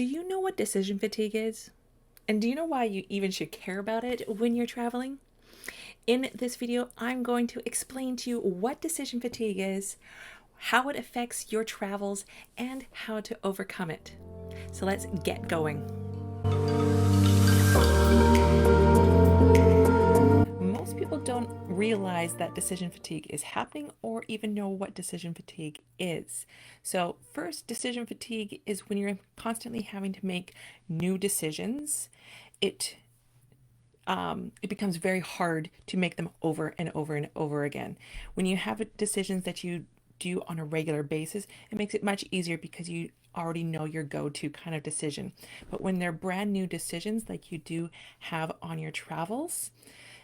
Do you know what decision fatigue is? And do you know why you even should care about it when you're traveling? In this video, I'm going to explain to you what decision fatigue is, how it affects your travels, and how to overcome it. So let's get going. Most people don't realize that decision fatigue is happening or even know what decision fatigue is. So, first, decision fatigue is when you're constantly having to make new decisions. It it becomes very hard to make them over and over and over again. When you have decisions that you do on a regular basis, it makes it much easier because you already know your go-to kind of decision. But when they're brand new decisions like you do have on your travels,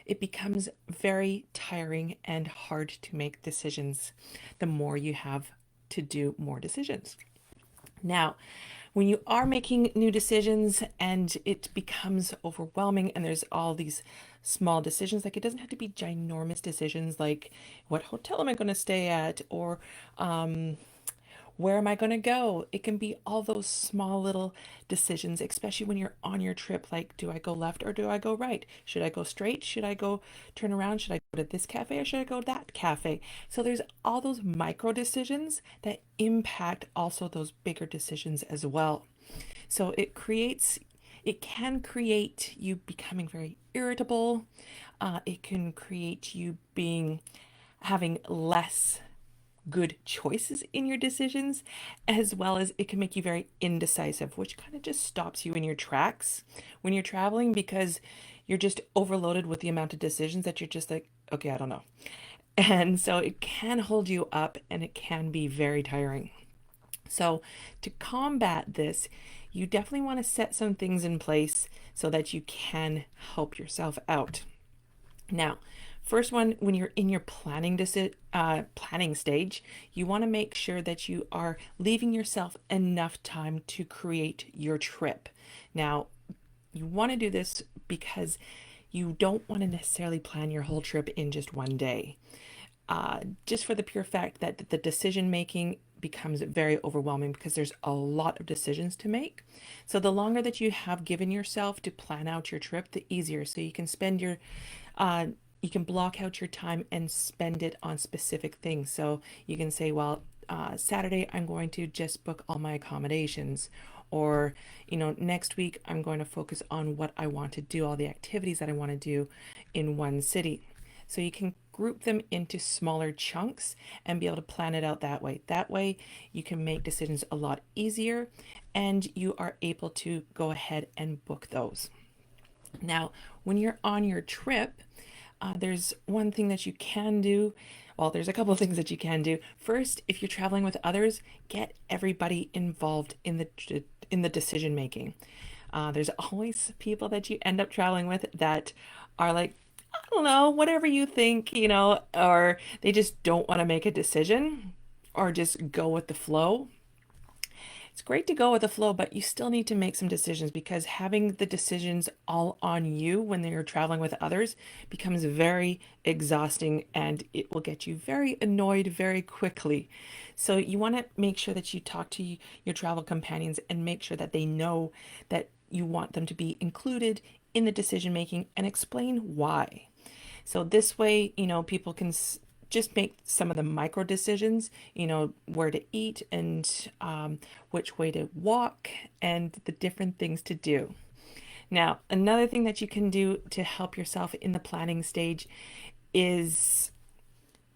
it becomes very tiring and hard to make decisions the more you have to do more decisions. Now, when you are making new decisions and it becomes overwhelming and there's all these small decisions, like it doesn't have to be ginormous decisions like what hotel am I going to stay at, or where am I going to go? It can be all those small little decisions, especially when you're on your trip. Like, do I go left or do I go right? Should I go straight? Should I go turn around? Should I go to this cafe or should I go to that cafe? So there's all those micro decisions that impact also those bigger decisions as well. So it can create you becoming very irritable. It can create you having less good choices in your decisions, as well as it can make you very indecisive, which kind of just stops you in your tracks when you're traveling because you're just overloaded with the amount of decisions that you're just like, okay, I don't know. And so it can hold you up and it can be very tiring. So, to combat this, you definitely want to set some things in place so that you can help yourself out. Now, first one, when you're in your planning stage, you want to make sure that you are leaving yourself enough time to create your trip. Now, you want to do this because you don't want to necessarily plan your whole trip in just one day. Just for the pure fact that the decision making becomes very overwhelming because there's a lot of decisions to make. So the longer that you have given yourself to plan out your trip, the easier. So you can uh, you can block out your time and spend it on specific things. So you can say, well, Saturday I'm going to just book all my accommodations, or next week I'm going to focus on what I want to do, all the activities that I want to do in one city. So you can group them into smaller chunks and be able to plan it out that way. That way, you can make decisions a lot easier and you are able to go ahead and book those. Now, when you're on your trip, there's one thing that you can do. Well, there's a couple of things that you can do. First, if you're traveling with others, get everybody involved in the decision making. There's always people that you end up traveling with that are like, I don't know, whatever you think, or they just don't want to make a decision or just go with the flow. It's great to go with the flow, but you still need to make some decisions because having the decisions all on you when you're traveling with others becomes very exhausting and it will get you very annoyed very quickly. So you want to make sure that you talk to your travel companions and make sure that they know that you want them to be included in the decision making and explain why. So this way, people can just make some of the micro decisions, where to eat and which way to walk and the different things to do. Now, another thing that you can do to help yourself in the planning stage is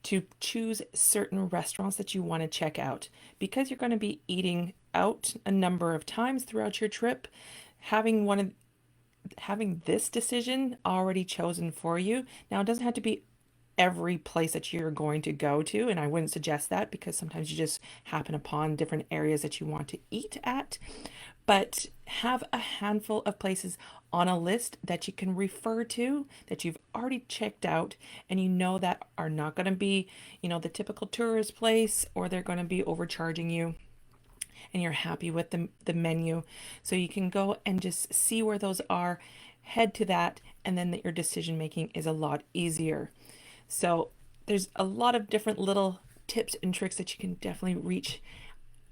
to choose certain restaurants that you want to check out. Because you're going to be eating out a number of times throughout your trip, having having this decision already chosen for you. Now, it doesn't have to be every place that you're going to go to, and I wouldn't suggest that because sometimes you just happen upon different areas that you want to eat at. But have a handful of places on a list that you can refer to that you've already checked out and you know that are not going to be, the typical tourist place or they're going to be overcharging you and you're happy with the menu. So you can go and just see where those are, head to that, and then your decision making is a lot easier. So there's a lot of different little tips and tricks that you can definitely reach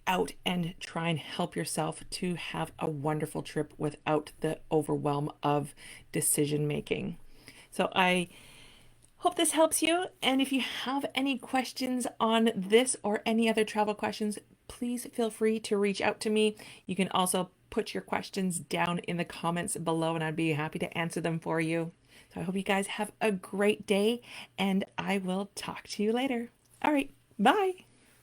out and try and help yourself to have a wonderful trip without the overwhelm of decision making. So I hope this helps you. And if you have any questions on this or any other travel questions, please feel free to reach out to me. You can also put your questions down in the comments below, and I'd be happy to answer them for you. So I hope you guys have a great day, and I will talk to you later. All right, bye.